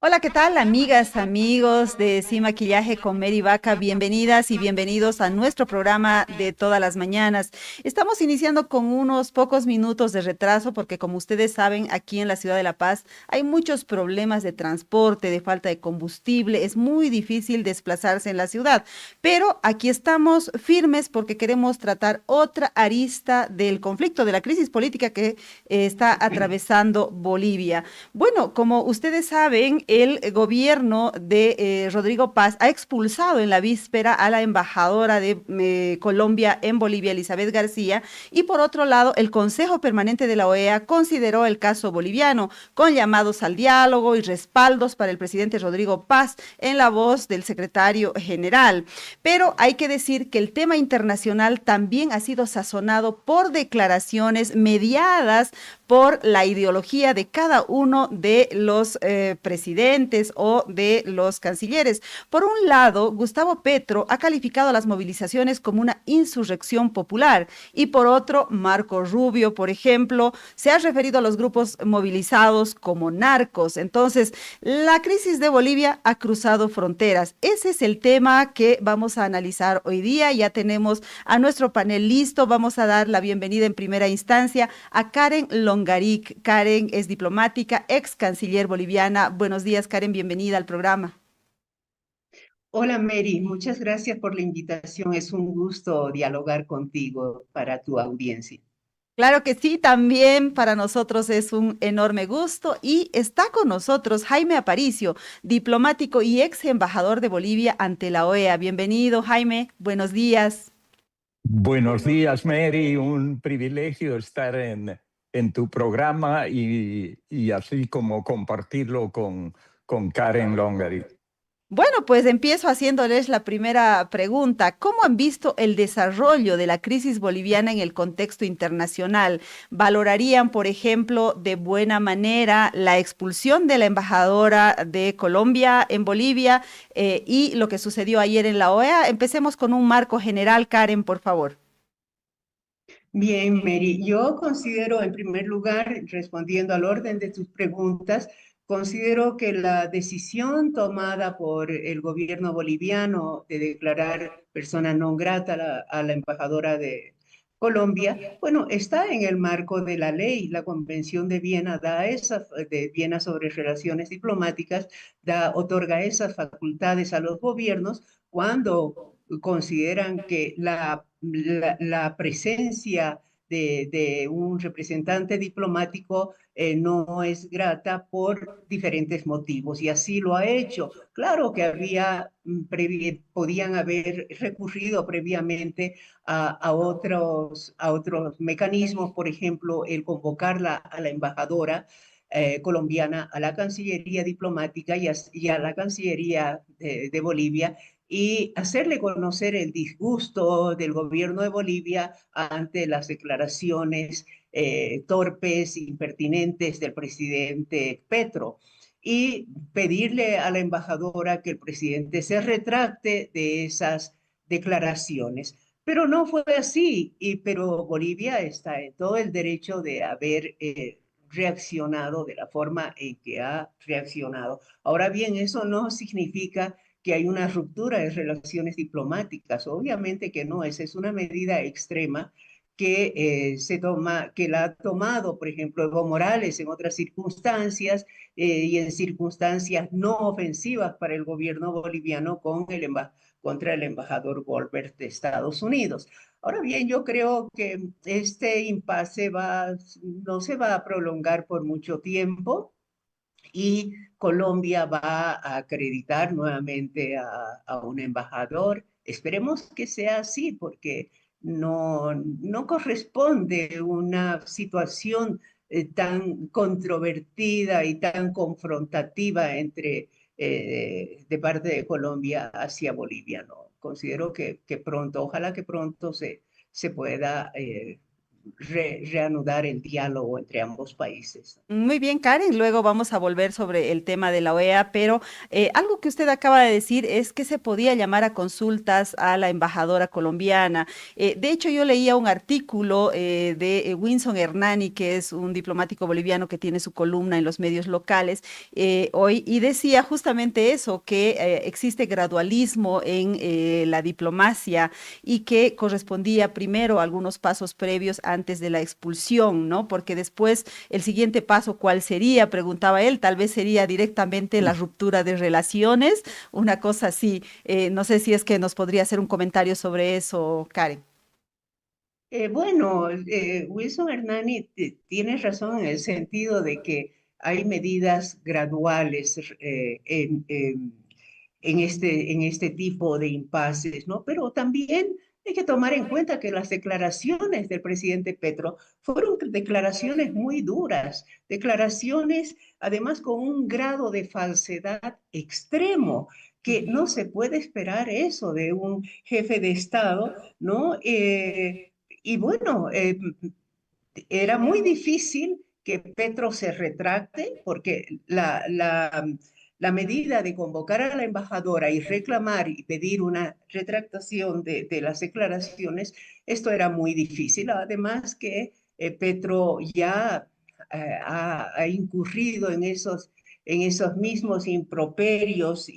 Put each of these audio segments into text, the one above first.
Hola, ¿qué tal, amigas, amigos de Sin Maquillaje con Mary Vaca? Bienvenidas y bienvenidos a nuestro programa de todas las mañanas. Estamos iniciando con unos pocos minutos de retraso porque, como ustedes saben, aquí en la ciudad de La Paz hay muchos problemas de transporte, de falta de combustible. Es muy difícil desplazarse en la ciudad, pero aquí estamos firmes porque queremos tratar otra arista del conflicto, de la crisis política que está atravesando Bolivia. Bueno, como ustedes saben, el gobierno de Rodrigo Paz ha expulsado en la víspera a la embajadora de Colombia en Bolivia, Elizabeth García, y por otro lado, el Consejo Permanente de la OEA consideró el caso boliviano con llamados al diálogo y respaldos para el presidente Rodrigo Paz en la voz del secretario general. Pero hay que decir que el tema internacional también ha sido sazonado por declaraciones mediadas por la ideología de cada uno de los presidentes o de los cancilleres. Por un lado, Gustavo Petro ha calificado las movilizaciones como una insurrección popular y por otro, Marco Rubio, por ejemplo, se ha referido a los grupos movilizados como narcos. Entonces, la crisis de Bolivia ha cruzado fronteras. Ese es el tema que vamos a analizar hoy día. Ya tenemos a nuestro panel listo. Vamos a dar la bienvenida en primera instancia a Karen Longaric. Karen es diplomática, ex canciller boliviana. Buenos días, Karen, bienvenida al programa. Hola Mary, muchas gracias por la invitación. Es un gusto dialogar contigo para tu audiencia. Claro que sí, también para nosotros es un enorme gusto y está con nosotros Jaime Aparicio, diplomático y ex embajador de Bolivia ante la OEA. Bienvenido, Jaime. Buenos días. Buenos días, Mary. Un privilegio estar en tu programa y así como compartirlo con Karen Longari. Bueno, pues empiezo haciéndoles la primera pregunta. ¿Cómo han visto el desarrollo de la crisis boliviana en el contexto internacional? ¿Valorarían, por ejemplo, de buena manera la expulsión de la embajadora de Colombia en Bolivia y lo que sucedió ayer en la OEA? Empecemos con un marco general, Karen, por favor. Bien, Mary, yo considero en primer lugar, respondiendo al orden de tus preguntas, considero que la decisión tomada por el gobierno boliviano de declarar persona non grata a la embajadora de Colombia, bueno, está en el marco de la ley. La Convención de Viena de Viena sobre relaciones diplomáticas, otorga esas facultades a los gobiernos cuando consideran que la presencia de un representante diplomático no es grata por diferentes motivos, y así lo ha hecho. Claro que podían haber recurrido previamente a otros mecanismos, por ejemplo, el convocarla a la embajadora colombiana, a la Cancillería diplomática y a la Cancillería de Bolivia, y hacerle conocer el disgusto del gobierno de Bolivia ante las declaraciones torpes, impertinentes del presidente Petro, y pedirle a la embajadora que el presidente se retracte de esas declaraciones. Pero no fue así, pero Bolivia está en todo el derecho de haber reaccionado de la forma en que ha reaccionado. Ahora bien, eso no significa que hay una ruptura de relaciones diplomáticas. Obviamente que no, esa es una medida extrema que la ha tomado, por ejemplo, Evo Morales en otras circunstancias, y en circunstancias no ofensivas para el gobierno boliviano contra el embajador Goldberg de Estados Unidos. Ahora bien, yo creo que este impasse no se va a prolongar por mucho tiempo, y Colombia va a acreditar nuevamente a un embajador. Esperemos que sea así, porque no corresponde una situación tan controvertida y tan confrontativa de parte de Colombia hacia Bolivia. No, considero que pronto, ojalá que pronto se pueda reanudar el diálogo entre ambos países. Muy bien, Karen, luego vamos a volver sobre el tema de la OEA, pero algo que usted acaba de decir es que se podía llamar a consultas a la embajadora colombiana. De hecho, yo leía un artículo de Winson Hernani, que es un diplomático boliviano que tiene su columna en los medios locales hoy, y decía justamente eso, que existe gradualismo en la diplomacia y que correspondía primero a algunos pasos previos antes de la expulsión, ¿no? Porque después el siguiente paso, ¿cuál sería? Preguntaba él, tal vez sería directamente la ruptura de relaciones, una cosa así. No sé si es que nos podría hacer un comentario sobre eso, Karen. Bueno, Wilson Hernani tiene razón en el sentido de que hay medidas graduales en este tipo de impases, ¿no? Pero también hay que tomar en cuenta que las declaraciones del presidente Petro fueron declaraciones muy duras, declaraciones además con un grado de falsedad extremo, que no se puede esperar eso de un jefe de Estado, ¿no? Y bueno, era muy difícil que Petro se retracte porque la medida de convocar a la embajadora y reclamar y pedir una retractación de las declaraciones, esto era muy difícil. Además que Petro ya ha incurrido en esos mismos improperios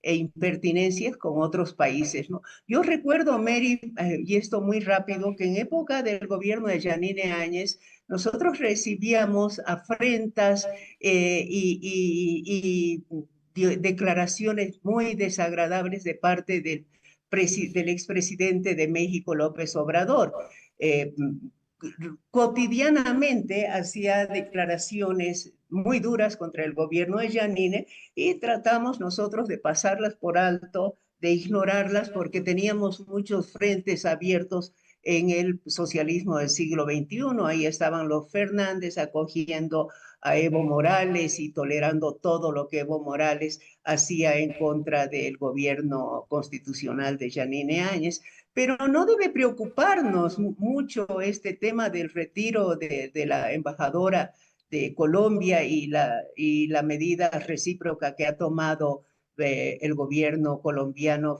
e impertinencias con otros países, ¿no? Yo recuerdo, Mary, y esto muy rápido, que en época del gobierno de Yanine Áñez, nosotros recibíamos afrentas y declaraciones muy desagradables de parte del expresidente de México, López Obrador. Eh, Cotidianamente hacía declaraciones muy duras contra el gobierno de Yanine y tratamos nosotros de pasarlas por alto, de ignorarlas, porque teníamos muchos frentes abiertos en el socialismo del siglo XXI. Ahí estaban los Fernández acogiendo a Evo Morales y tolerando todo lo que Evo Morales hacía en contra del gobierno constitucional de Yanine Áñez. Pero no debe preocuparnos mucho este tema del retiro de la embajadora de Colombia y la medida recíproca que ha tomado el gobierno colombiano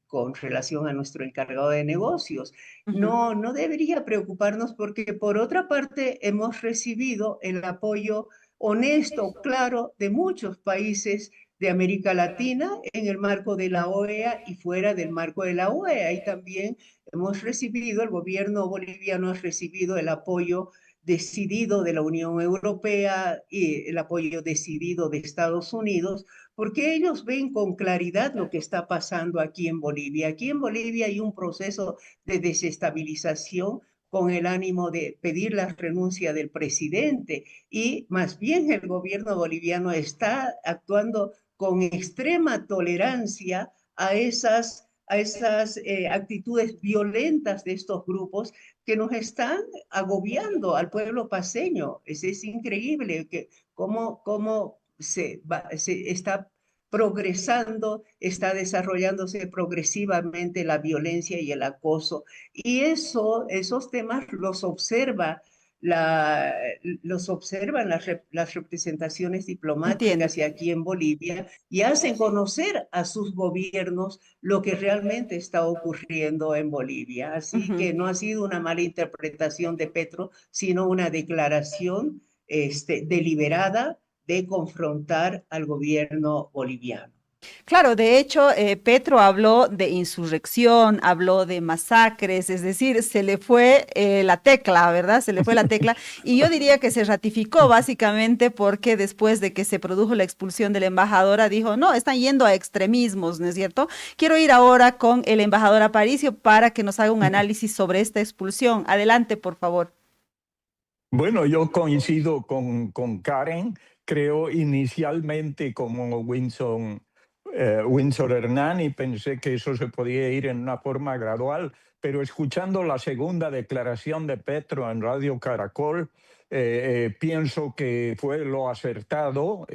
con relación a nuestro encargado de negocios. Uh -huh. No debería preocuparnos porque por otra parte hemos recibido el apoyo honesto, claro, de muchos países de América Latina en el marco de la OEA y fuera del marco de la OEA. Y también hemos recibido, el gobierno boliviano ha recibido el apoyo decidido de la Unión Europea y el apoyo decidido de Estados Unidos, porque ellos ven con claridad lo que está pasando aquí en Bolivia. Aquí en Bolivia hay un proceso de desestabilización con el ánimo de pedir la renuncia del presidente y más bien el gobierno boliviano está actuando con extrema tolerancia a esas actitudes violentas de estos grupos que nos están agobiando al pueblo paseño. Es increíble que cómo se está progresando, está desarrollándose progresivamente la violencia y el acoso. Y esos temas la, los observan las representaciones Entiendo. diplomáticas y aquí en Bolivia y hacen conocer a sus gobiernos lo que realmente está ocurriendo en Bolivia. Uh Así -huh. que no ha sido una mala interpretación de Petro, sino una declaración deliberada de confrontar al gobierno boliviano. Claro, de hecho, Petro habló de insurrección, habló de masacres, es decir, se le fue la tecla, ¿verdad? Se le fue la tecla. Y yo diría que se ratificó básicamente porque después de que se produjo la expulsión de la embajadora, dijo, no, están yendo a extremismos, ¿no es cierto? Quiero ir ahora con el embajador Aparicio para que nos haga un análisis sobre esta expulsión. Adelante, por favor. Bueno, yo coincido con Karen. Creo inicialmente como Windsor Hernani, pensé que eso se podía ir en una forma gradual, pero escuchando la segunda declaración de Petro en Radio Caracol, pienso que fue lo acertado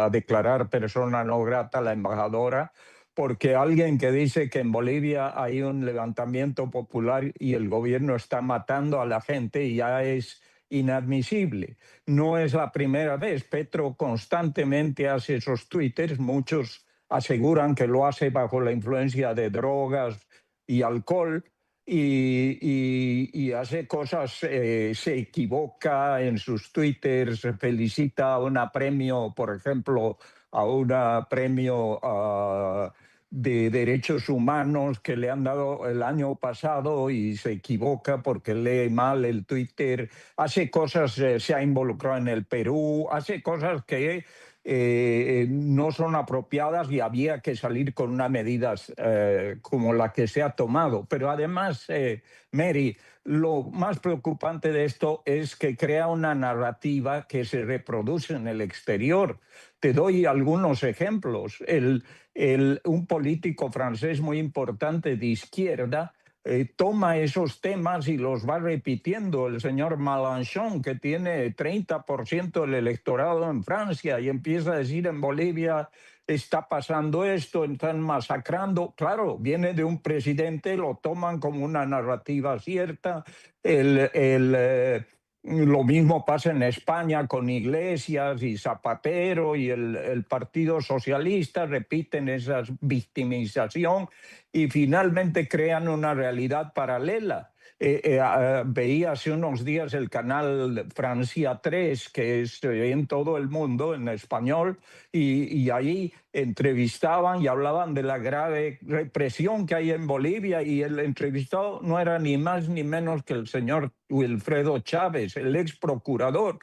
declarar persona no grata a la embajadora, porque alguien que dice que en Bolivia hay un levantamiento popular y el gobierno está matando a la gente ya es inadmisible. No es la primera vez. Petro constantemente hace esos twitters, muchos aseguran que lo hace bajo la influencia de drogas y alcohol, y hace cosas, se equivoca en sus twitters, felicita a un premio, por ejemplo, a un premio de derechos humanos que le han dado el año pasado y se equivoca porque lee mal el Twitter, hace cosas, se ha involucrado en el Perú, hace cosas que no son apropiadas y había que salir con una medida como la que se ha tomado. Pero además, Mary, lo más preocupante de esto es que crea una narrativa que se reproduce en el exterior. Te doy algunos ejemplos. Un político francés muy importante de izquierda toma esos temas y los va repitiendo. El señor Mélenchon, que tiene 30% del electorado en Francia, y empieza a decir: en Bolivia está pasando esto, están masacrando. Claro, viene de un presidente, lo toman como una narrativa cierta. Lo mismo pasa en España con Iglesias y Zapatero y el Partido Socialista, repiten esa victimización y finalmente crean una realidad paralela. Veía hace unos días el canal Francia 3, que es en todo el mundo, en español, y ahí entrevistaban y hablaban de la grave represión que hay en Bolivia, y el entrevistado no era ni más ni menos que el señor Wilfredo Chávez, el ex procurador,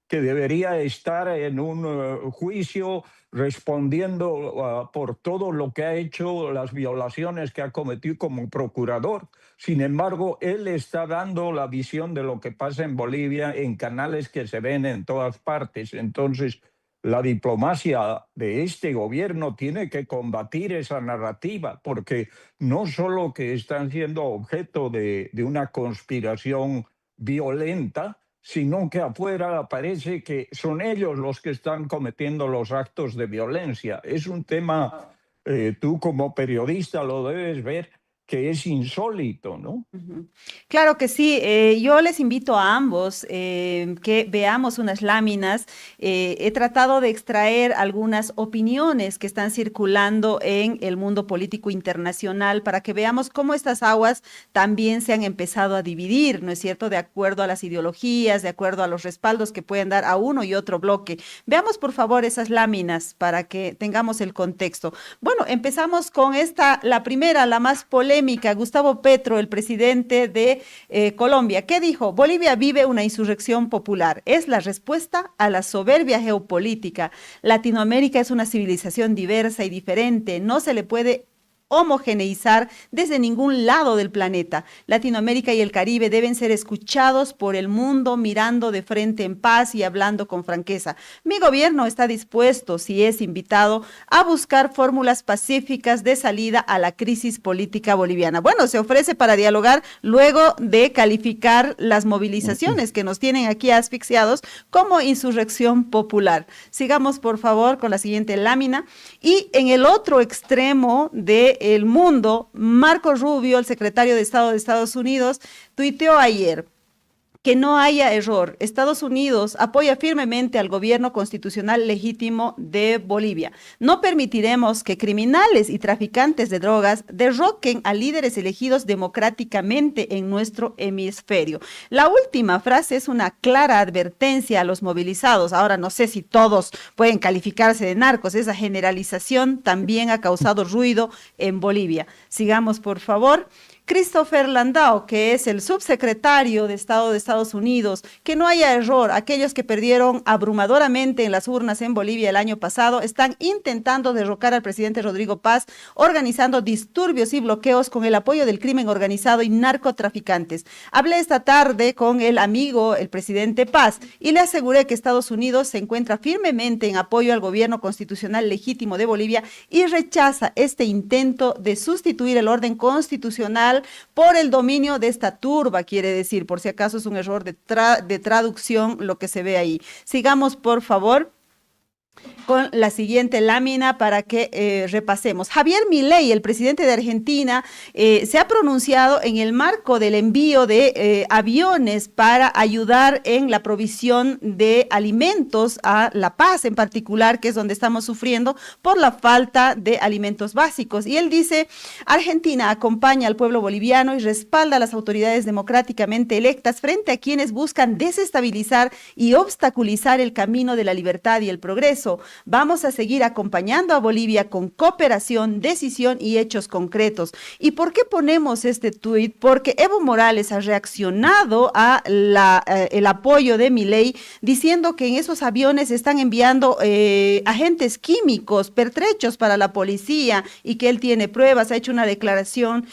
que debería estar en un juicio respondiendo por todo lo que ha hecho, las violaciones que ha cometido como procurador. Sin embargo, él está dando la visión de lo que pasa en Bolivia en canales que se ven en todas partes. Entonces, la diplomacia de este gobierno tiene que combatir esa narrativa, porque no solo que están siendo objeto de una conspiración violenta, sino que afuera parece que son ellos los que están cometiendo los actos de violencia. Es un tema, tú como periodista lo debes ver, que es insólito, ¿no? Ujú. Claro que sí, yo les invito a ambos que veamos unas láminas. He tratado de extraer algunas opiniones que están circulando en el mundo político internacional para que veamos cómo estas aguas también se han empezado a dividir, ¿no es cierto?, de acuerdo a las ideologías, de acuerdo a los respaldos que pueden dar a uno y otro bloque. Veamos, por favor, esas láminas para que tengamos el contexto. Bueno, empezamos con esta, la primera, la más polémica. Gustavo Petro, el presidente de Colombia, ¿qué dijo? Bolivia vive una insurrección popular. Es la respuesta a la soberbia geopolítica. Latinoamérica es una civilización diversa y diferente. No se le puede homogeneizar desde ningún lado del planeta. Latinoamérica y el Caribe deben ser escuchados por el mundo, mirando de frente en paz y hablando con franqueza. Mi gobierno está dispuesto, si es invitado, a buscar fórmulas pacíficas de salida a la crisis política boliviana. Bueno, se ofrece para dialogar luego de calificar las movilizaciones que nos tienen aquí asfixiados como insurrección popular. Sigamos, por favor, con la siguiente lámina. Y en el otro extremo de el mundo, Marco Rubio, el secretario de Estado de Estados Unidos, tuiteó ayer: que no haya error. Estados Unidos apoya firmemente al gobierno constitucional legítimo de Bolivia. No permitiremos que criminales y traficantes de drogas derroquen a líderes elegidos democráticamente en nuestro hemisferio. La última frase es una clara advertencia a los movilizados. Ahora no sé si todos pueden calificarse de narcos. Esa generalización también ha causado ruido en Bolivia. Sigamos, por favor. Christopher Landau, que es el subsecretario de Estado de Estados Unidos, que no haya error. Aquellos que perdieron abrumadoramente en las urnas en Bolivia el año pasado están intentando derrocar al presidente Rodrigo Paz, organizando disturbios y bloqueos con el apoyo del crimen organizado y narcotraficantes. Hablé esta tarde con el amigo, el presidente Paz, y le aseguré que Estados Unidos se encuentra firmemente en apoyo al gobierno constitucional legítimo de Bolivia y rechaza este intento de sustituir el orden constitucional por el dominio de esta turba, quiere decir, por si acaso es un error de traducción lo que se ve ahí. Sigamos, por favor. con la siguiente lámina para que repasemos. Javier Milei, el presidente de Argentina, se ha pronunciado en el marco del envío de aviones para ayudar en la provisión de alimentos a La Paz en particular, que es donde estamos sufriendo por la falta de alimentos básicos. Y él dice, Argentina acompaña al pueblo boliviano y respalda a las autoridades democráticamente electas frente a quienes buscan desestabilizar y obstaculizar el camino de la libertad y el progreso. Vamos a seguir acompañando a Bolivia con cooperación, decisión y hechos concretos. ¿Y por qué ponemos este tuit? Porque Evo Morales ha reaccionado a el apoyo de Milei diciendo que en esos aviones están enviando agentes químicos, pertrechos para la policía y que él tiene pruebas. Ha hecho una declaración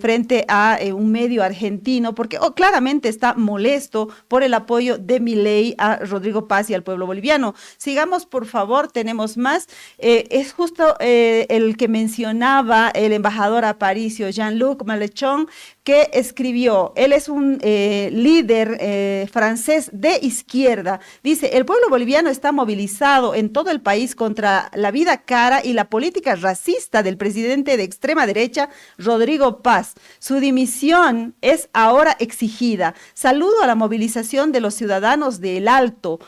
frente a un medio argentino porque claramente está molesto por el apoyo de Milei a Rodrigo Paz y al pueblo boliviano. Sigamos, por favor, tenemos más. Es justo el que mencionaba el embajador Aparicio, Jean-Luc Mélenchon, que escribió, él es un líder francés de izquierda, dice, el pueblo boliviano está movilizado en todo el país contra la vida cara y la política racista del presidente de extrema derecha, Rodrigo Paz. Su dimisión es ahora exigida. Saludo a la movilización de los ciudadanos del alto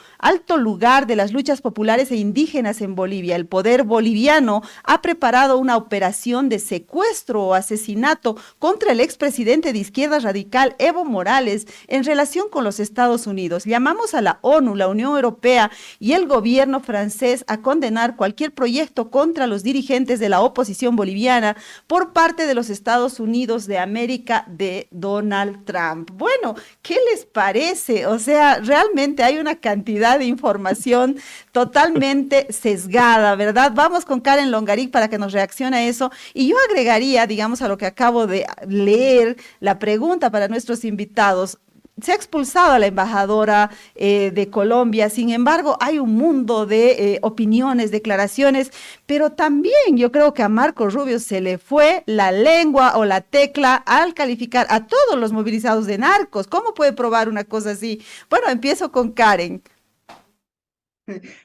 lugar de las luchas populares e indígenas en Bolivia. El poder boliviano ha preparado una operación de secuestro o asesinato contra el expresidente de izquierda radical Evo Morales en relación con los Estados Unidos. Llamamos a la ONU, la Unión Europea y el gobierno francés a condenar cualquier proyecto contra los dirigentes de la oposición boliviana por parte de los Estados Unidos de América de Donald Trump. Bueno, ¿qué les parece? O sea, realmente hay una cantidad de información totalmente sesgada, ¿verdad? Vamos con Karen Longaric para que nos reaccione a eso. Y yo agregaría, digamos, a lo que acabo de leer, la pregunta para nuestros invitados. Se ha expulsado a la embajadora de Colombia, sin embargo, hay un mundo de opiniones, declaraciones, pero también yo creo que a Marco Rubio se le fue la lengua o la tecla al calificar a todos los movilizados de narcos. ¿Cómo puede probar una cosa así? Bueno, empiezo con Karen.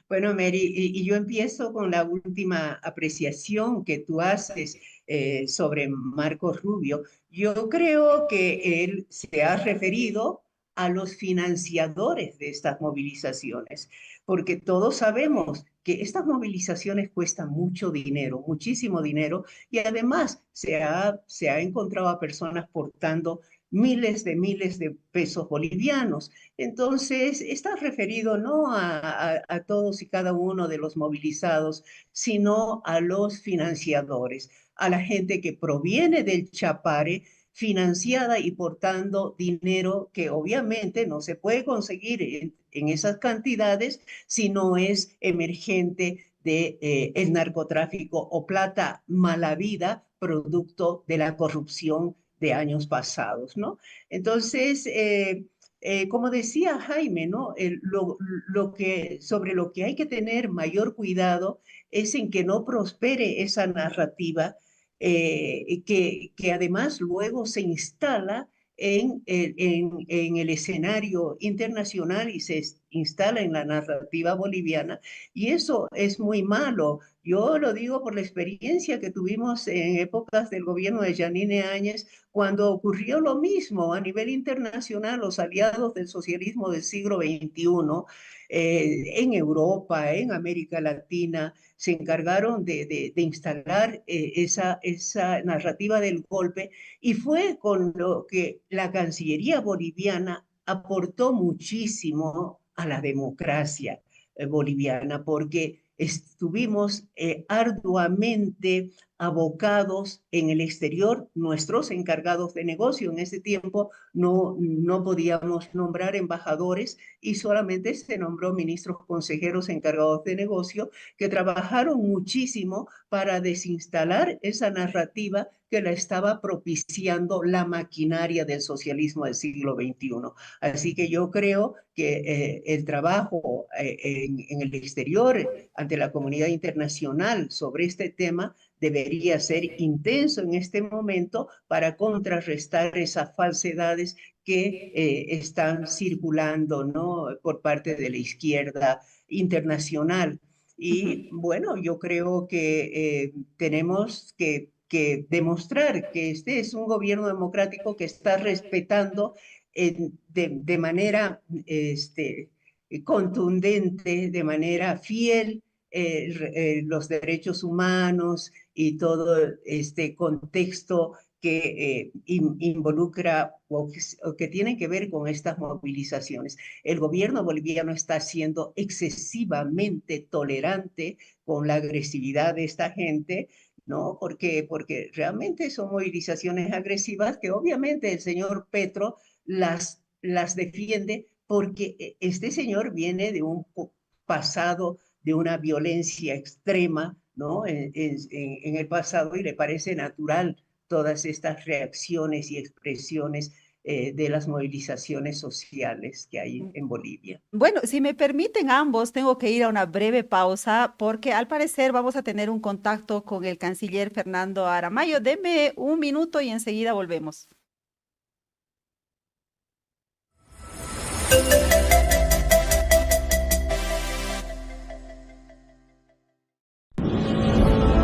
Bueno, Mary, y yo empiezo con la última apreciación que tú haces sobre Marco Rubio. Yo creo que él se ha referido a los financiadores de estas movilizaciones, porque todos sabemos que estas movilizaciones cuestan mucho dinero, muchísimo dinero, y además se ha encontrado a personas portando miles de pesos bolivianos. Entonces, está referido no a todos y cada uno de los movilizados, sino a los financiadores, a la gente que proviene del Chapare, financiada y portando dinero que obviamente no se puede conseguir en esas cantidades si no es emergente de el narcotráfico o plata mala vida, producto de la corrupción de años pasados, ¿no? Entonces, como decía Jaime, ¿no? Sobre lo que hay que tener mayor cuidado es en que no prospere esa narrativa que además luego se instala en el escenario internacional y se instala en la narrativa boliviana, y eso es muy malo. Yo lo digo por la experiencia que tuvimos en épocas del gobierno de Yanine Áñez, cuando ocurrió lo mismo a nivel internacional. Los aliados del socialismo del siglo XXI en Europa, en América Latina, se encargaron de instalar esa narrativa del golpe, y fue con lo que la Cancillería boliviana aportó muchísimo a la democracia boliviana, porque estuvimos arduamente abocados en el exterior. Nuestros encargados de negocio en ese tiempo no podíamos nombrar embajadores y solamente se nombró ministros consejeros encargados de negocio, que trabajaron muchísimo para desinstalar esa narrativa que la estaba propiciando la maquinaria del socialismo del siglo XXI. Así que yo creo que el trabajo en el exterior ante la comunidad internacional sobre este tema debería ser intenso en este momento para contrarrestar esas falsedades que están circulando, ¿no?, por parte de la izquierda internacional. Y bueno, yo creo que tenemos que demostrar que este es un gobierno democrático que está respetando de manera contundente, de manera fiel, los derechos humanos y todo este contexto que involucra o que tiene que ver con estas movilizaciones. El gobierno boliviano está siendo excesivamente tolerante con la agresividad de esta gente, ¿no? Porque realmente son movilizaciones agresivas que obviamente el señor Petro las defiende porque este señor viene de un pasado de una violencia extrema, ¿no? En el pasado y le parece natural todas estas reacciones y expresiones de las movilizaciones sociales que hay en Bolivia. Bueno, si me permiten ambos, tengo que ir a una breve pausa porque al parecer vamos a tener un contacto con el canciller Fernando Aramayo. Deme un minuto y enseguida volvemos.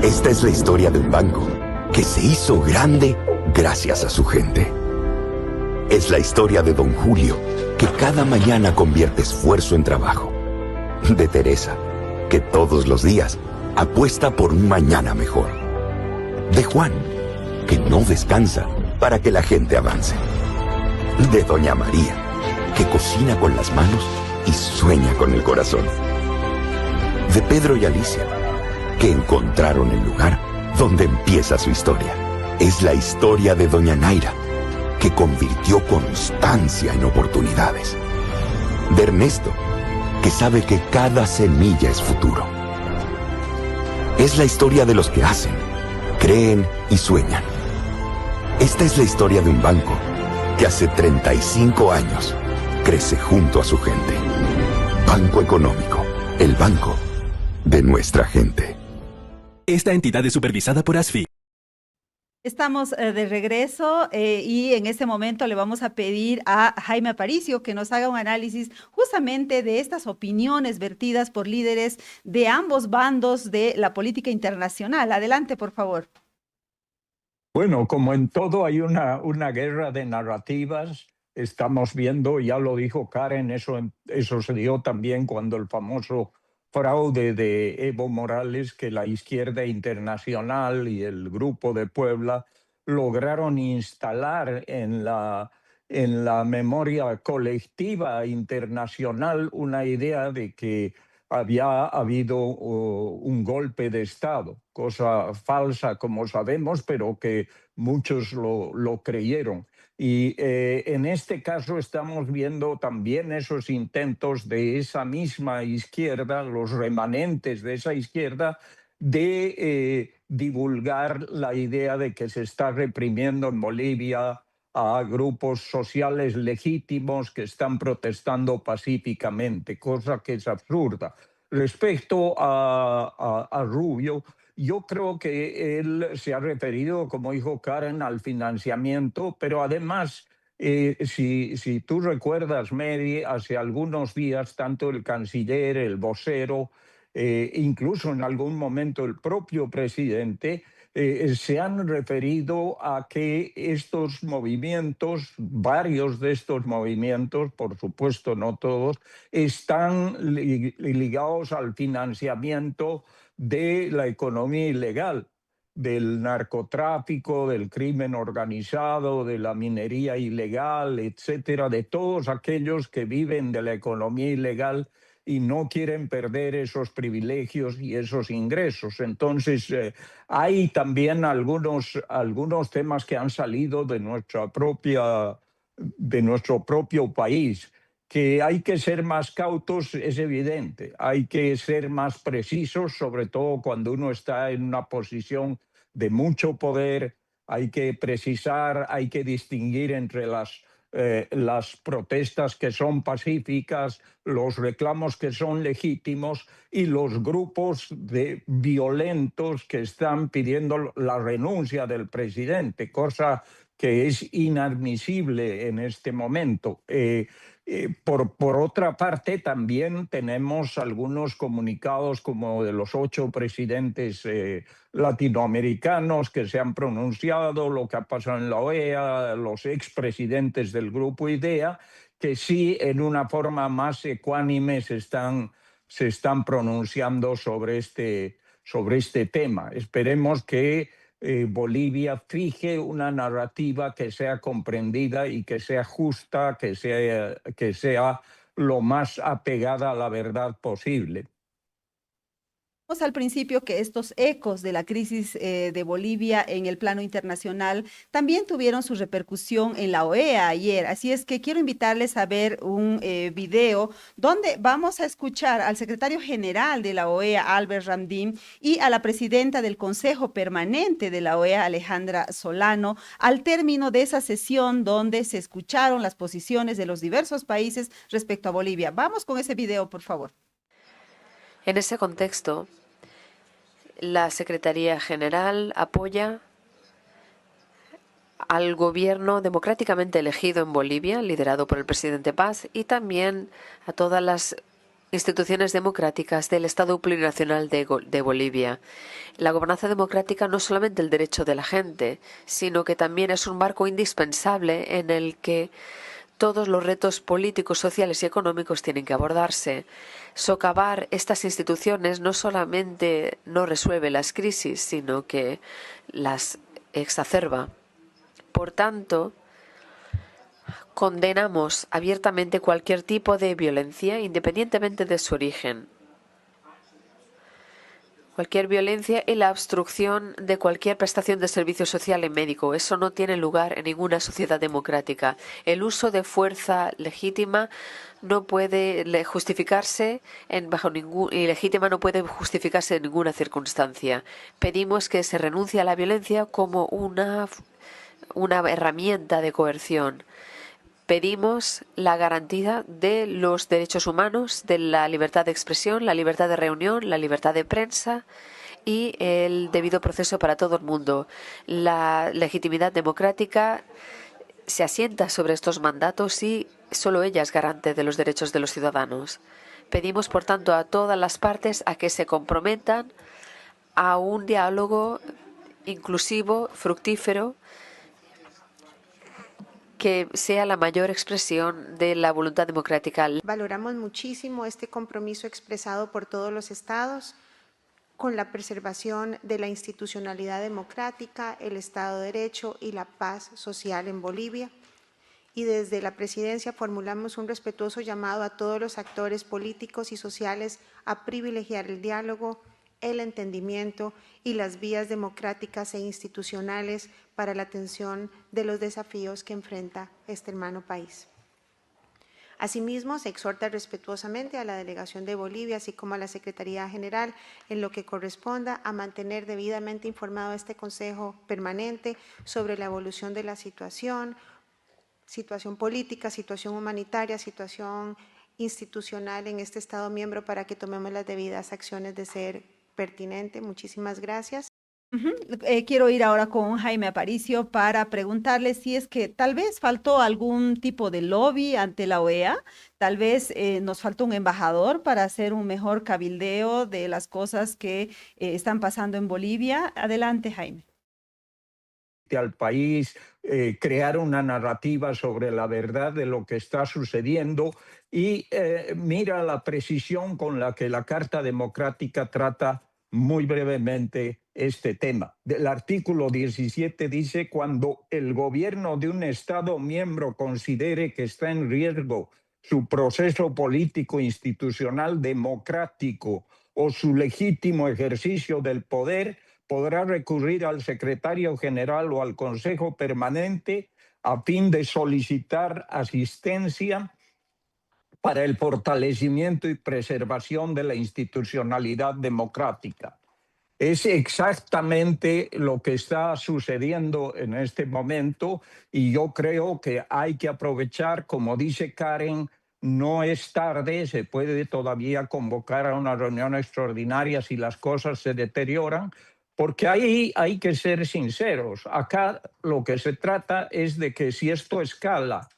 Esta es la historia de un banco que se hizo grande gracias a su gente. Es la historia de Don Julio, que cada mañana convierte esfuerzo en trabajo. De Teresa, que todos los días apuesta por un mañana mejor. De Juan, que no descansa para que la gente avance. De Doña María, que cocina con las manos y sueña con el corazón. De Pedro y Alicia, que encontraron el lugar donde empieza su historia. Es la historia de Doña Naira, que convirtió constancia en oportunidades. De Ernesto, que sabe que cada semilla es futuro. Es la historia de los que hacen, creen y sueñan. Esta es la historia de un banco que hace 35 años crece junto a su gente. Banco Económico, el banco de nuestra gente. Esta entidad es supervisada por ASFI. Estamos de regreso y en este momento le vamos a pedir a Jaime Aparicio que nos haga un análisis justamente de estas opiniones vertidas por líderes de ambos bandos de la política internacional. Adelante, por favor. Bueno, como en todo hay una guerra de narrativas. Estamos viendo, ya lo dijo Karen, eso se dio también cuando el famoso fraude de Evo Morales, que la izquierda internacional y el Grupo de Puebla lograron instalar en la memoria colectiva internacional una idea de que había habido un golpe de Estado, cosa falsa, como sabemos, pero que muchos lo creyeron. Y en este caso estamos viendo también esos intentos de esa misma izquierda, los remanentes de esa izquierda, de divulgar la idea de que se está reprimiendo en Bolivia a grupos sociales legítimos que están protestando pacíficamente, cosa que es absurda. Respecto a Rubio, yo creo que él se ha referido, como dijo Karen, al financiamiento, pero además, si tú recuerdas, Mary, hace algunos días, tanto el canciller, el vocero, incluso en algún momento el propio presidente, se han referido a que estos movimientos, varios de estos movimientos, por supuesto no todos, están ligados al financiamiento de la economía ilegal, del narcotráfico, del crimen organizado, de la minería ilegal, etcétera, de todos aquellos que viven de la economía ilegal y no quieren perder esos privilegios y esos ingresos. Entonces, hay también algunos temas que han salido de nuestro propio país. Que hay que ser más cautos es evidente, hay que ser más precisos, sobre todo cuando uno está en una posición de mucho poder, hay que precisar, hay que distinguir entre las protestas que son pacíficas, los reclamos que son legítimos y los grupos violentos que están pidiendo la renuncia del presidente, cosa que es inadmisible en este momento. Por otra parte, también tenemos algunos comunicados como de los 8 presidentes latinoamericanos que se han pronunciado, lo que ha pasado en la OEA, los expresidentes del Grupo IDEA, que sí en una forma más ecuánime se están pronunciando sobre este tema. Esperemos que Bolivia fije una narrativa que sea comprendida y que sea justa, que sea lo más apegada a la verdad posible. Al principio que estos ecos de la crisis de Bolivia en el plano internacional también tuvieron su repercusión en la OEA ayer. Así es que quiero invitarles a ver un video donde vamos a escuchar al secretario general de la OEA, Albert Ramdin, y a la presidenta del Consejo Permanente de la OEA, Alejandra Solano, al término de esa sesión donde se escucharon las posiciones de los diversos países respecto a Bolivia. Vamos con ese video, por favor. En ese contexto, la Secretaría General apoya al gobierno democráticamente elegido en Bolivia, liderado por el presidente Paz, y también a todas las instituciones democráticas del Estado plurinacional de Bolivia. La gobernanza democrática no es solamente el derecho de la gente, sino que también es un marco indispensable en el que todos los retos políticos, sociales y económicos tienen que abordarse. Socavar estas instituciones no solamente no resuelve las crisis, sino que las exacerba. Por tanto, condenamos abiertamente cualquier tipo de violencia, independientemente de su origen. Cualquier violencia y la obstrucción de cualquier prestación de servicio social y médico. Eso no tiene lugar en ninguna sociedad democrática. El uso de fuerza legítima no puede justificarse en ninguna circunstancia. Pedimos que se renuncie a la violencia como una herramienta de coerción. Pedimos la garantía de los derechos humanos, de la libertad de expresión, la libertad de reunión, la libertad de prensa y el debido proceso para todo el mundo. La legitimidad democrática se asienta sobre estos mandatos y solo ella es garante de los derechos de los ciudadanos. Pedimos, por tanto, a todas las partes a que se comprometan a un diálogo inclusivo, fructífero, que sea la mayor expresión de la voluntad democrática. Valoramos muchísimo este compromiso expresado por todos los estados con la preservación de la institucionalidad democrática, el Estado de Derecho y la paz social en Bolivia. Y desde la presidencia formulamos un respetuoso llamado a todos los actores políticos y sociales a privilegiar el diálogo, el entendimiento y las vías democráticas e institucionales para la atención de los desafíos que enfrenta este hermano país. Asimismo, se exhorta respetuosamente a la Delegación de Bolivia, así como a la Secretaría General, en lo que corresponda, a mantener debidamente informado a este Consejo Permanente sobre la evolución de la situación política, situación humanitaria, situación institucional en este Estado miembro para que tomemos las debidas acciones de ser pertinente. Muchísimas gracias. Quiero ir ahora con Jaime Aparicio para preguntarle si es que tal vez faltó algún tipo de lobby ante la OEA, tal vez nos faltó un embajador para hacer un mejor cabildeo de las cosas que están pasando en Bolivia. Adelante, Jaime. Al país, crear una narrativa sobre la verdad de lo que está sucediendo y mira la precisión con la que la Carta Democrática trata muy brevemente este tema. El artículo 17 dice: cuando el gobierno de un Estado miembro considere que está en riesgo su proceso político institucional democrático o su legítimo ejercicio del poder, podrá recurrir al secretario general o al Consejo Permanente a fin de solicitar asistencia para el fortalecimiento y preservación de la institucionalidad democrática. Es exactamente lo que está sucediendo en este momento y yo creo que hay que aprovechar, como dice Karen, no es tarde, se puede todavía convocar a una reunión extraordinaria si las cosas se deterioran, porque ahí hay que ser sinceros. Acá lo que se trata es de que si esto escala,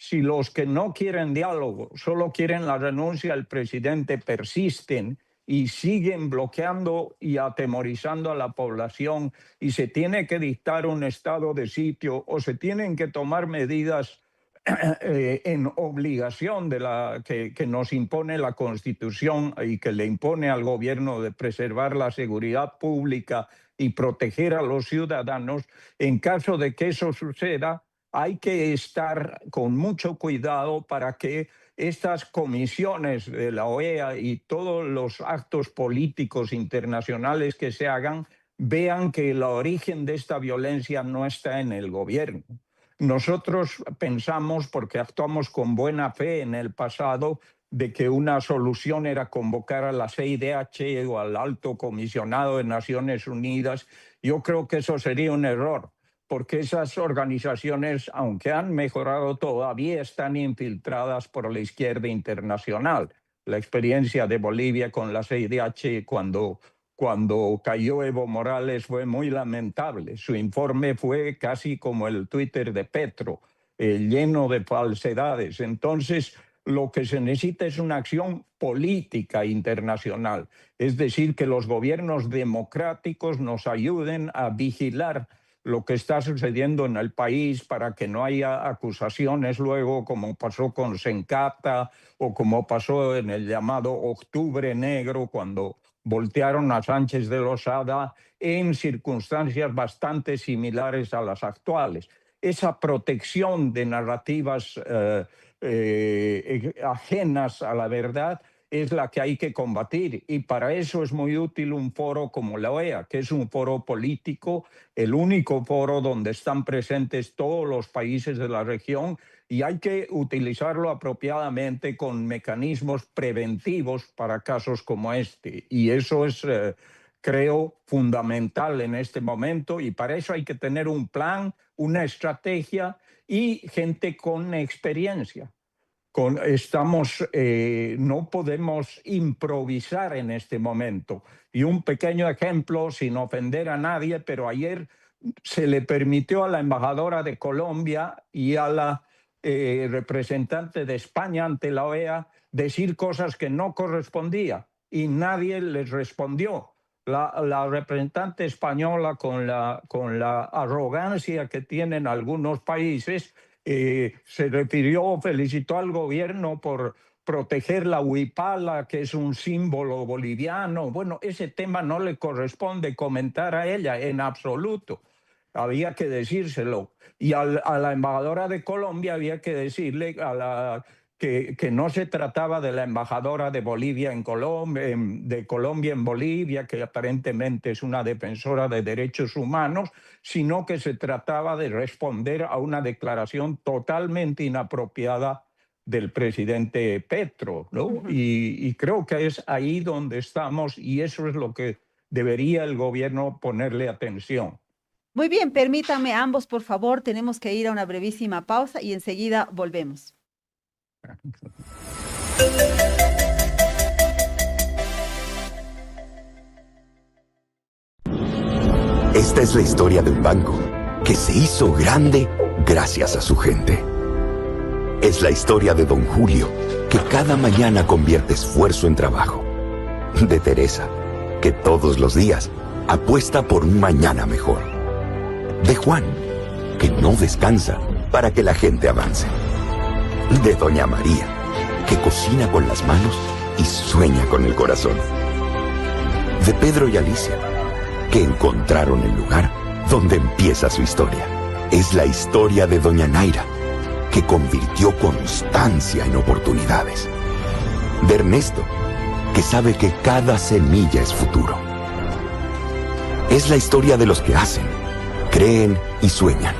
Si los que no quieren diálogo, solo quieren la renuncia del presidente, persisten y siguen bloqueando y atemorizando a la población, y se tiene que dictar un estado de sitio o se tienen que tomar medidas en obligación de que nos impone la Constitución y que le impone al gobierno de preservar la seguridad pública y proteger a los ciudadanos. En caso de que eso suceda, hay que estar con mucho cuidado para que estas comisiones de la OEA y todos los actos políticos internacionales que se hagan vean que el origen de esta violencia no está en el gobierno. Nosotros pensamos, porque actuamos con buena fe en el pasado, de que una solución era convocar a la CIDH o al Alto Comisionado de Naciones Unidas. Yo creo que eso sería un error, porque esas organizaciones, aunque han mejorado, todavía están infiltradas por la izquierda internacional. La experiencia de Bolivia con la CIDH cuando cayó Evo Morales fue muy lamentable. Su informe fue casi como el Twitter de Petro, lleno de falsedades. Entonces, lo que se necesita es una acción política internacional, es decir, que los gobiernos democráticos nos ayuden a vigilar lo que está sucediendo en el país para que no haya acusaciones luego, como pasó con Sencata o como pasó en el llamado Octubre Negro, cuando voltearon a Sánchez de Lozada en circunstancias bastante similares a las actuales. Esa protección de narrativas ajenas a la verdad es la que hay que combatir, y para eso es muy útil un foro como la OEA, que es un foro político, el único foro donde están presentes todos los países de la región, y hay que utilizarlo apropiadamente con mecanismos preventivos para casos como este. Y eso es, creo, fundamental en este momento, y para eso hay que tener un plan, una estrategia y gente con experiencia. No podemos improvisar en este momento. Y un pequeño ejemplo, sin ofender a nadie, pero ayer se le permitió a la embajadora de Colombia y a la representante de España ante la OEA decir cosas que no correspondía, y nadie les respondió. La representante española, con la arrogancia que tienen algunos países, se refirió, felicitó al gobierno por proteger la huipala, que es un símbolo boliviano. Bueno, ese tema no le corresponde comentar a ella en absoluto. Había que decírselo. Y a la embajadora de Colombia había que decirle que no se trataba de la embajadora de Bolivia en Colombia, de Colombia en Bolivia, que aparentemente es una defensora de derechos humanos, sino que se trataba de responder a una declaración totalmente inapropiada del presidente Petro, ¿no? Ujú. Y creo que es ahí donde estamos, y eso es lo que debería el gobierno ponerle atención. Muy bien, permítanme ambos, por favor, tenemos que ir a una brevísima pausa y enseguida volvemos. Esta es la historia de un banco que se hizo grande gracias a su gente. Es la historia de Don Julio, que cada mañana convierte esfuerzo en trabajo. De Teresa, que todos los días apuesta por un mañana mejor. De Juan, que no descansa para que la gente avance. De Doña María, que cocina con las manos y sueña con el corazón. De Pedro y Alicia, que encontraron el lugar donde empieza su historia. Es la historia de Doña Naira, que convirtió constancia en oportunidades. De Ernesto, que sabe que cada semilla es futuro. Es la historia de los que hacen, creen y sueñan.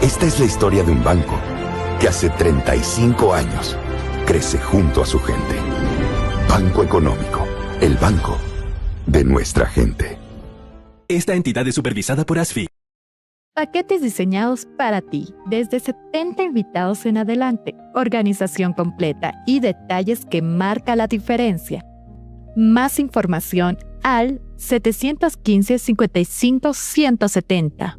Esta es la historia de un banco que hace 35 años crece junto a su gente. Banco Económico, el banco de nuestra gente. Esta entidad es supervisada por ASFI. Paquetes diseñados para ti, desde 70 invitados en adelante, organización completa y detalles que marca la diferencia. Más información al 715-55-170.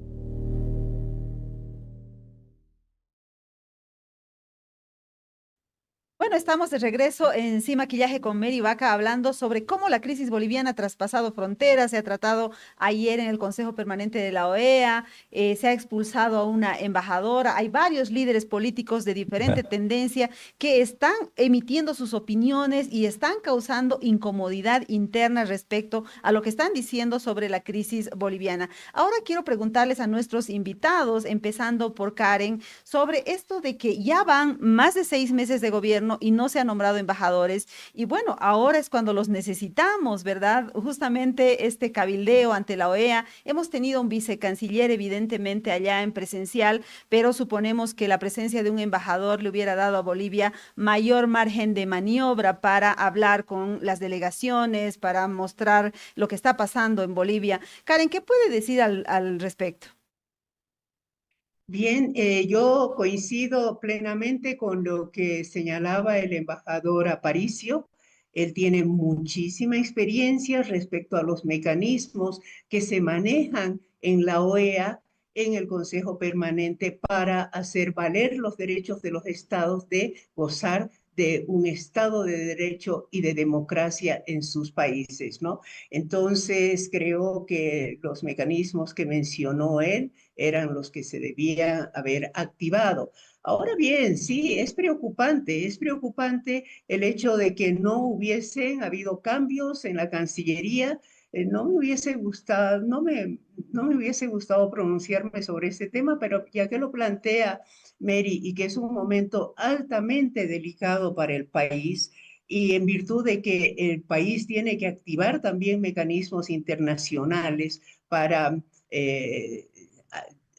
Bueno, estamos de regreso en Sin Maquillaje con Mary Vaca hablando sobre cómo la crisis boliviana ha traspasado fronteras. Se ha tratado ayer en el Consejo Permanente de la OEA, se ha expulsado a una embajadora. Hay varios líderes políticos de diferente tendencia que están emitiendo sus opiniones y están causando incomodidad interna respecto a lo que están diciendo sobre la crisis boliviana. Ahora quiero preguntarles a nuestros invitados, empezando por Karen, sobre esto de que ya van más de 6 meses de gobierno y no se han nombrado embajadores. Y bueno, ahora es cuando los necesitamos, ¿verdad? Justamente este cabildeo ante la OEA. Hemos tenido un vicecanciller, evidentemente, allá en presencial, pero suponemos que la presencia de un embajador le hubiera dado a Bolivia mayor margen de maniobra para hablar con las delegaciones, para mostrar lo que está pasando en Bolivia. Karen, ¿qué puede decir al respecto? Bien, yo coincido plenamente con lo que señalaba el embajador Aparicio. Él tiene muchísima experiencia respecto a los mecanismos que se manejan en la OEA, en el Consejo Permanente, para hacer valer los derechos de los estados de gozar de un Estado de Derecho y de democracia en sus países, ¿no? Entonces, creo que los mecanismos que mencionó él eran los que se debían haber activado. Ahora bien, sí, es preocupante el hecho de que no hubiesen habido cambios en la Cancillería. No me hubiese gustado, no me hubiese gustado pronunciarme sobre este tema, pero ya que lo plantea Mary y que es un momento altamente delicado para el país, y en virtud de que el país tiene que activar también mecanismos internacionales para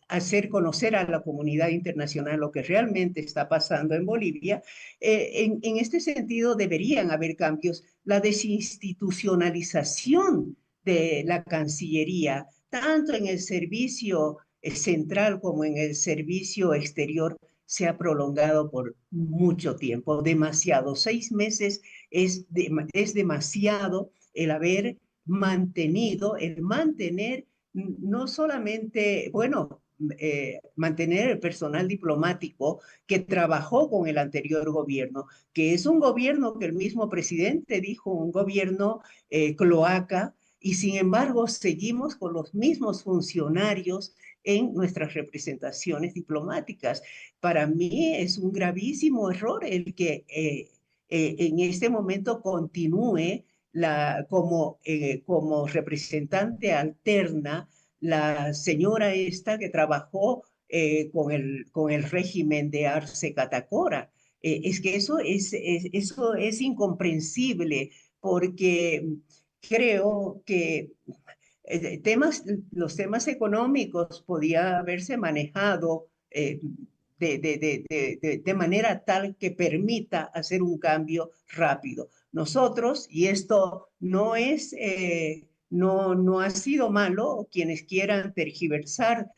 hacer conocer a la comunidad internacional lo que realmente está pasando en Bolivia. En este sentido, deberían haber cambios. La desinstitucionalización de la Cancillería, tanto en el servicio central como en el servicio exterior, se ha prolongado por mucho tiempo, demasiado. 6 meses es demasiado el haber mantenido, el mantener no solamente, bueno, mantener el personal diplomático que trabajó con el anterior gobierno, que es un gobierno que el mismo presidente dijo, un gobierno cloaca, y sin embargo seguimos con los mismos funcionarios en nuestras representaciones diplomáticas. Para mí es un gravísimo error el que en este momento continúe como representante alterna la señora esta que trabajó con el régimen de Arce Catacora. Es que eso es incomprensible porque creo que los temas económicos podía haberse manejado de manera tal que permita hacer un cambio rápido. Nosotros, y esto no ha sido malo, quienes quieran tergiversar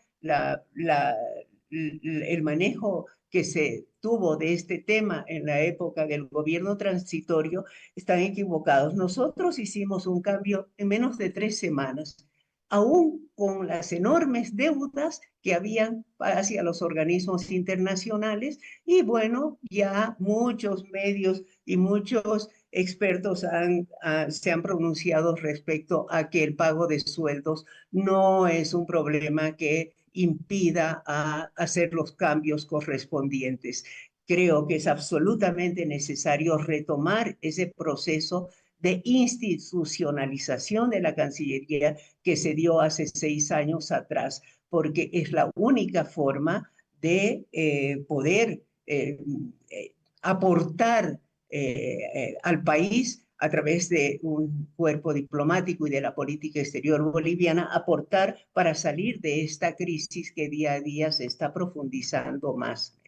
el manejo que se tuvo de este tema en la época del gobierno transitorio, están equivocados. Nosotros hicimos un cambio en menos de 3 semanas, aún con las enormes deudas que habían hacia los organismos internacionales, y bueno, ya muchos medios y muchos expertos se han pronunciado respecto a que el pago de sueldos no es un problema que impida a hacer los cambios correspondientes. Creo que es absolutamente necesario retomar ese proceso de institucionalización de la Cancillería que se dio hace 6 años atrás, porque es la única forma de poder aportar al país a través de un cuerpo diplomático y de la política exterior boliviana, aportar para salir de esta crisis que día a día se está profundizando más.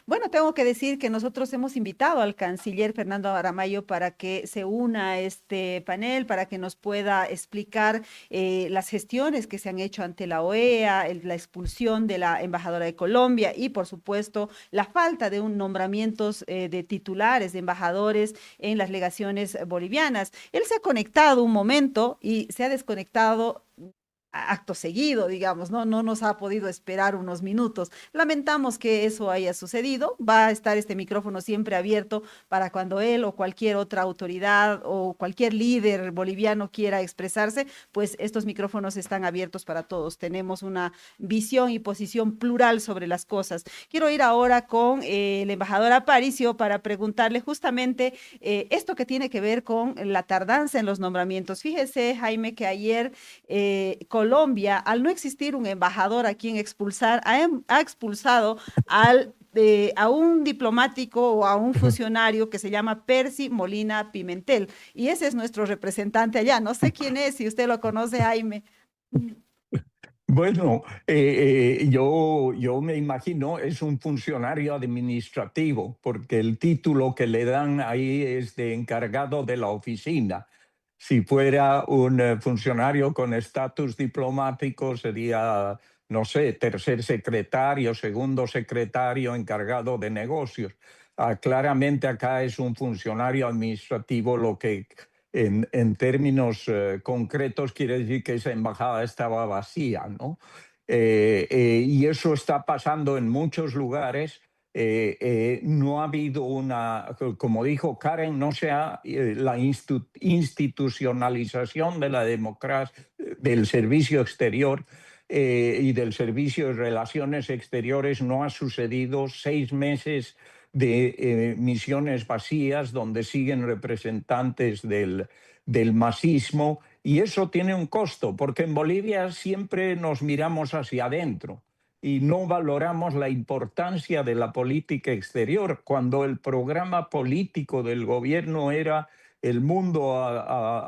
Bueno, tengo que decir que nosotros hemos invitado al canciller Fernando Aramayo para que se una a este panel, para que nos pueda explicar las gestiones que se han hecho ante la OEA, la expulsión de la embajadora de Colombia y, por supuesto, la falta de nombramientos de titulares, de embajadores en las legaciones bolivianas. Él se ha conectado un momento y se ha desconectado acto seguido, digamos, ¿no? No nos ha podido esperar unos minutos. Lamentamos que eso haya sucedido. Va a estar este micrófono siempre abierto para cuando él o cualquier otra autoridad o cualquier líder boliviano quiera expresarse, pues estos micrófonos están abiertos para todos. Tenemos una visión y posición plural sobre las cosas. Quiero ir ahora con el embajador Aparicio para preguntarle justamente esto que tiene que ver con la tardanza en los nombramientos. Fíjese, Jaime, que ayer Colombia, al no existir un embajador a quien expulsar, ha expulsado a un diplomático o a un funcionario que se llama Percy Molina Pimentel. Y ese es nuestro representante allá. No sé quién es, si usted lo conoce, Jaime. Bueno, yo me imagino es un funcionario administrativo, porque el título que le dan ahí es de encargado de la oficina. Si fuera un funcionario con estatus diplomático, sería, no sé, tercer secretario, segundo secretario, encargado de negocios. Claramente acá es un funcionario administrativo, lo que en términos concretos quiere decir que esa embajada estaba vacía, ¿no? Y eso está pasando en muchos lugares. No ha habido una, como dijo Karen, no sea la institucionalización de la democracia, del servicio exterior y del servicio de relaciones exteriores no ha sucedido. 6 meses de misiones vacías donde siguen representantes del masismo, y eso tiene un costo, porque en Bolivia siempre nos miramos hacia adentro y no valoramos la importancia de la política exterior, cuando el programa político del gobierno era el mundo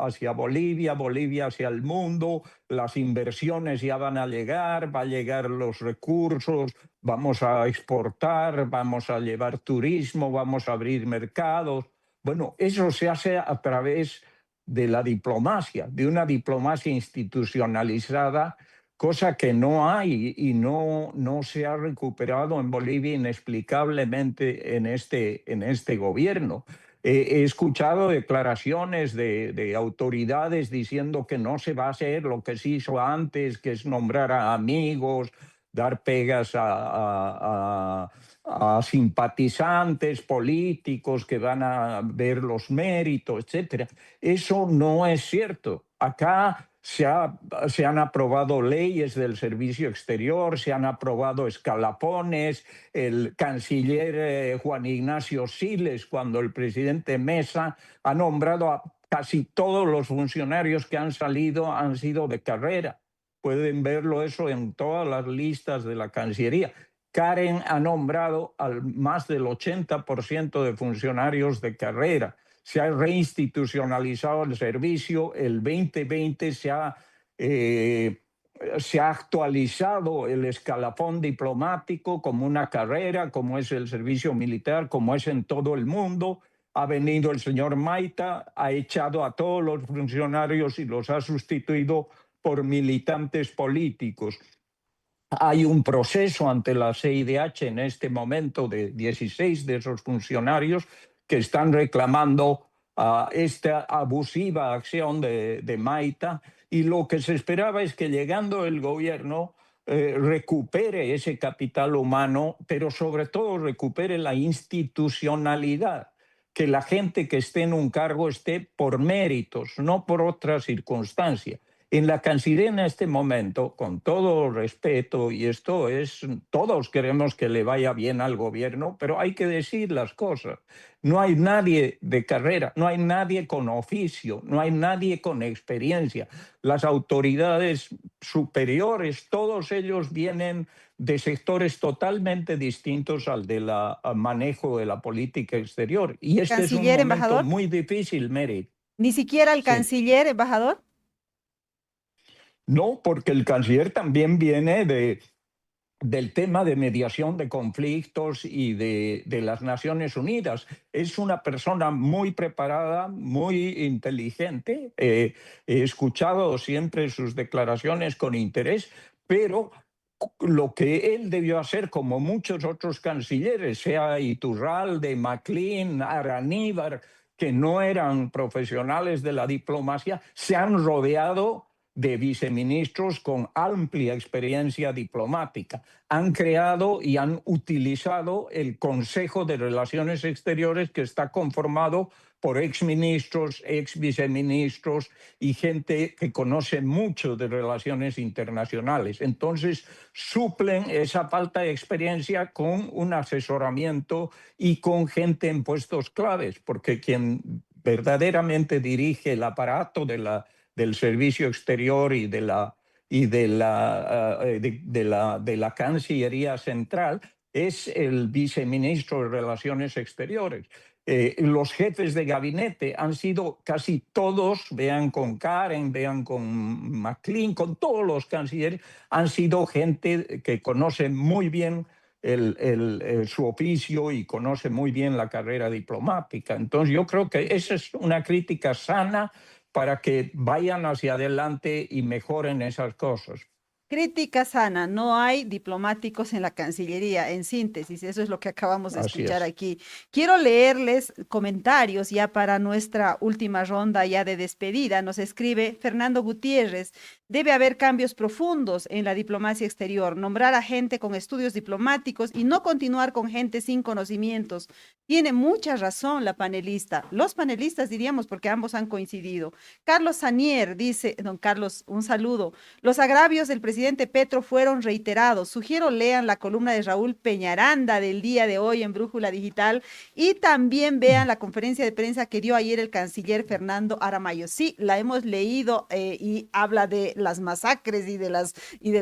hacia Bolivia, Bolivia hacia el mundo, las inversiones ya van a llegar, va a llegar los recursos, vamos a exportar, vamos a llevar turismo, vamos a abrir mercados. Bueno, eso se hace a través de la diplomacia, de una diplomacia institucionalizada, cosa que no hay y no se ha recuperado en Bolivia inexplicablemente en este gobierno. He escuchado declaraciones de autoridades diciendo que no se va a hacer lo que se hizo antes, que es nombrar a amigos, dar pegas a simpatizantes políticos que van a ver los méritos, etc. Eso no es cierto. Acá se han aprobado leyes del servicio exterior, se han aprobado escalafones. El canciller Juan Ignacio Siles, cuando el presidente Mesa ha nombrado a casi todos los funcionarios que han salido, han sido de carrera. Pueden verlo eso en todas las listas de la Cancillería. Karen ha nombrado al más del 80% de funcionarios de carrera. Se ha reinstitucionalizado el servicio. El 2020 se ha actualizado el escalafón diplomático como una carrera, como es el servicio militar, como es en todo el mundo. Ha venido el señor Maita, ha echado a todos los funcionarios y los ha sustituido por militantes políticos. Hay un proceso ante la CIDH en este momento de 16 de esos funcionarios que están reclamando esta abusiva acción de Maita, y lo que se esperaba es que llegando el gobierno recupere ese capital humano, pero sobre todo recupere la institucionalidad, que la gente que esté en un cargo esté por méritos, no por otra circunstancia. En la Cancillería en este momento, con todo respeto, y esto es, todos queremos que le vaya bien al gobierno, pero hay que decir las cosas. No hay nadie de carrera, no hay nadie con oficio, no hay nadie con experiencia. Las autoridades superiores, todos ellos vienen de sectores totalmente distintos al del manejo de la política exterior. Y este es un momento embajador, muy difícil, Mary. ¿Ni siquiera el Sí. canciller, embajador? No, porque el canciller también viene del tema de mediación de conflictos y de las Naciones Unidas. Es una persona muy preparada, muy inteligente. He escuchado siempre sus declaraciones con interés, pero lo que él debió hacer, como muchos otros cancilleres, sea Iturralde, Maclean, Araníbar, que no eran profesionales de la diplomacia, se han rodeado de viceministros con amplia experiencia diplomática. Han creado y han utilizado el Consejo de Relaciones Exteriores, que está conformado por exministros, exviceministros y gente que conoce mucho de relaciones internacionales. Entonces, suplen esa falta de experiencia con un asesoramiento y con gente en puestos claves, porque quien verdaderamente dirige el aparato del servicio exterior y de la Cancillería Central es el viceministro de Relaciones Exteriores. Los jefes de gabinete han sido casi todos, vean con Karen, vean con McLean, con todos los cancilleres, han sido gente que conoce muy bien su oficio y conoce muy bien la carrera diplomática. Entonces yo creo que esa es una crítica sana para que vayan hacia adelante y mejoren esas cosas. Crítica sana, no hay diplomáticos en la Cancillería, en síntesis, eso es lo que acabamos de escuchar aquí. Quiero leerles comentarios ya para nuestra última ronda ya de despedida. Nos escribe Fernando Gutiérrez: debe haber cambios profundos en la diplomacia exterior, nombrar a gente con estudios diplomáticos y no continuar con gente sin conocimientos. Tiene mucha razón la panelista, los panelistas diríamos, porque ambos han coincidido. Carlos Sanier dice, don Carlos, un saludo. Los agravios del presidente Petro fueron reiterados. Sugiero lean la columna de Raúl Peñaranda del día de hoy en Brújula Digital y también vean la conferencia de prensa que dio ayer el canciller Fernando Aramayo. Sí, la hemos leído y habla de las masacres y de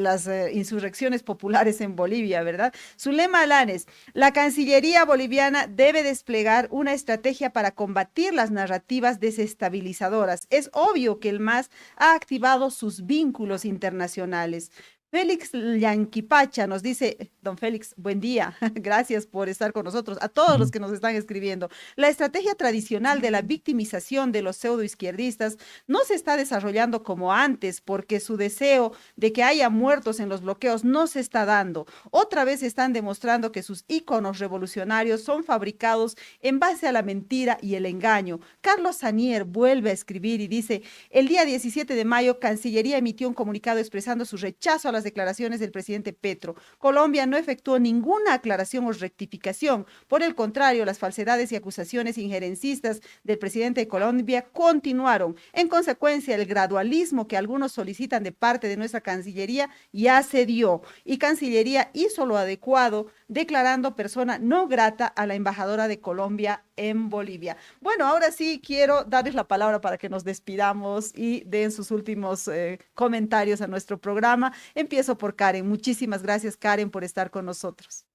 las insurrecciones populares en Bolivia, ¿verdad? Zulema Alanes: la Cancillería boliviana debe desplegar una estrategia para combatir las narrativas desestabilizadoras. Es obvio que el MAS ha activado sus vínculos internacionales. Félix Yanquipacha nos dice, don Félix, buen día, gracias por estar con nosotros, a todos los que nos están escribiendo. La estrategia tradicional de la victimización de los pseudoizquierdistas no se está desarrollando como antes, porque su deseo de que haya muertos en los bloqueos no se está dando. Otra vez están demostrando que sus íconos revolucionarios son fabricados en base a la mentira y el engaño. Carlos Sanier vuelve a escribir y dice, el día 17 de mayo, Cancillería emitió un comunicado expresando su rechazo a las declaraciones del presidente Petro. Colombia no efectuó ninguna aclaración o rectificación. Por el contrario, las falsedades y acusaciones injerencistas del presidente de Colombia continuaron. En consecuencia, el gradualismo que algunos solicitan de parte de nuestra Cancillería ya se dio, y Cancillería hizo lo adecuado, declarando persona no grata a la embajadora de Colombia en Bolivia. Bueno, ahora sí quiero darles la palabra para que nos despidamos y den sus últimos comentarios a nuestro programa. Empiezo por Karen. Muchísimas gracias, Karen, por estar con nosotros.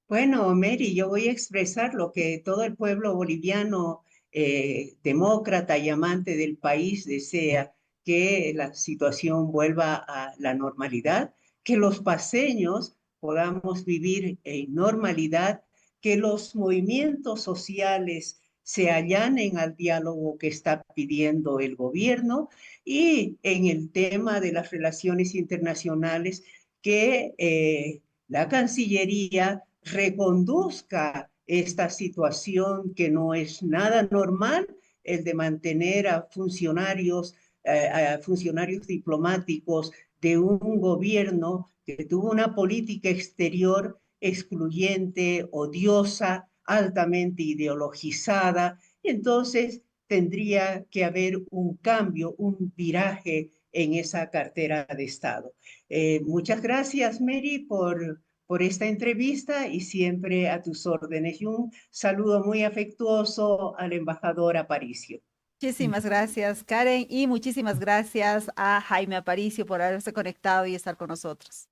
Bueno, Mary, yo voy a expresar lo que todo el pueblo boliviano, demócrata y amante del país, desea: que la situación vuelva a la normalidad, que los paceños podamos vivir en normalidad, que los movimientos sociales se allanen al diálogo que está pidiendo el gobierno, y en el tema de las relaciones internacionales, que la Cancillería reconduzca esta situación, que no es nada normal, el de mantener a funcionarios diplomáticos de un gobierno que tuvo una política exterior excluyente, odiosa, altamente ideologizada. Entonces tendría que haber un cambio, un viraje en esa cartera de Estado. Muchas gracias, Mary, por esta entrevista, y siempre a tus órdenes. Y un saludo muy afectuoso al embajador Aparicio. Muchísimas gracias, Karen, y muchísimas gracias a Jaime Aparicio por haberse conectado y estar con nosotros.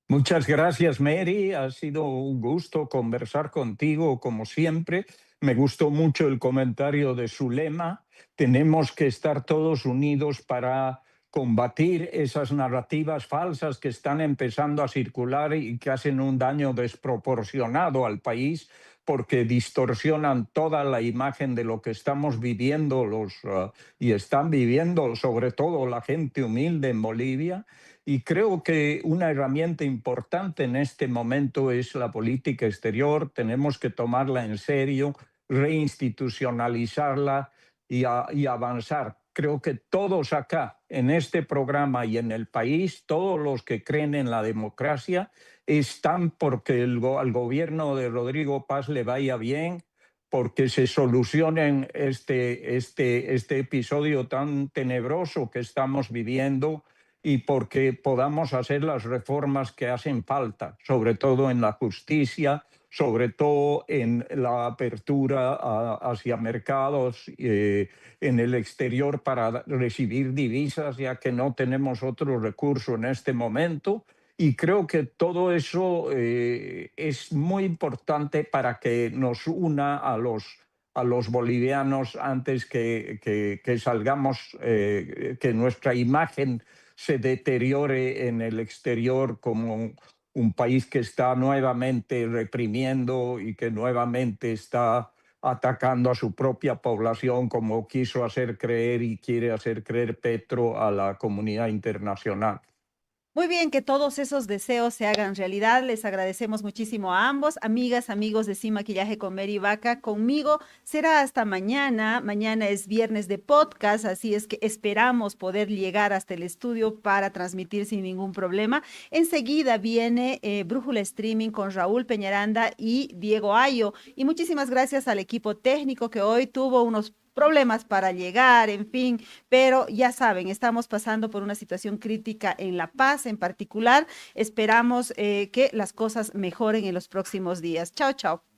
Muchas gracias, Mary. Ha sido un gusto conversar contigo, como siempre. Me gustó mucho el comentario de Zulema. Tenemos que estar todos unidos para combatir esas narrativas falsas que están empezando a circular y que hacen un daño desproporcionado al país, porque distorsionan toda la imagen de lo que estamos viviendo y están viviendo, sobre todo la gente humilde en Bolivia. Y creo que una herramienta importante en este momento es la política exterior. Tenemos que tomarla en serio, reinstitucionalizarla y avanzar. creo que todos acá, en este programa y en el país, todos los que creen en la democracia, están porque al gobierno de Rodrigo Paz le vaya bien, porque se solucionen este episodio tan tenebroso que estamos viviendo y porque podamos hacer las reformas que hacen falta, sobre todo en la justicia, sobre todo en la apertura hacia mercados en el exterior para recibir divisas, ya que no tenemos otro recurso en este momento. Y creo que todo eso es muy importante para que nos una a los bolivianos antes que salgamos, que nuestra imagen se deteriore en el exterior como un país que está nuevamente reprimiendo y que nuevamente está atacando a su propia población, como quiso hacer creer y quiere hacer creer Petro a la comunidad internacional. Muy bien, que todos esos deseos se hagan realidad. Les agradecemos muchísimo a ambos, amigas, amigos de Sin Maquillaje con Mary Vaca. Conmigo será hasta mañana. Mañana es viernes de podcast, así es que esperamos poder llegar hasta el estudio para transmitir sin ningún problema. Enseguida viene Brújula Streaming con Raúl Peñaranda y Diego Ayo. Y muchísimas gracias al equipo técnico que hoy tuvo unos problemas para llegar, en fin, pero ya saben, estamos pasando por una situación crítica en La Paz en particular. Esperamos que las cosas mejoren en los próximos días. Chao, chao.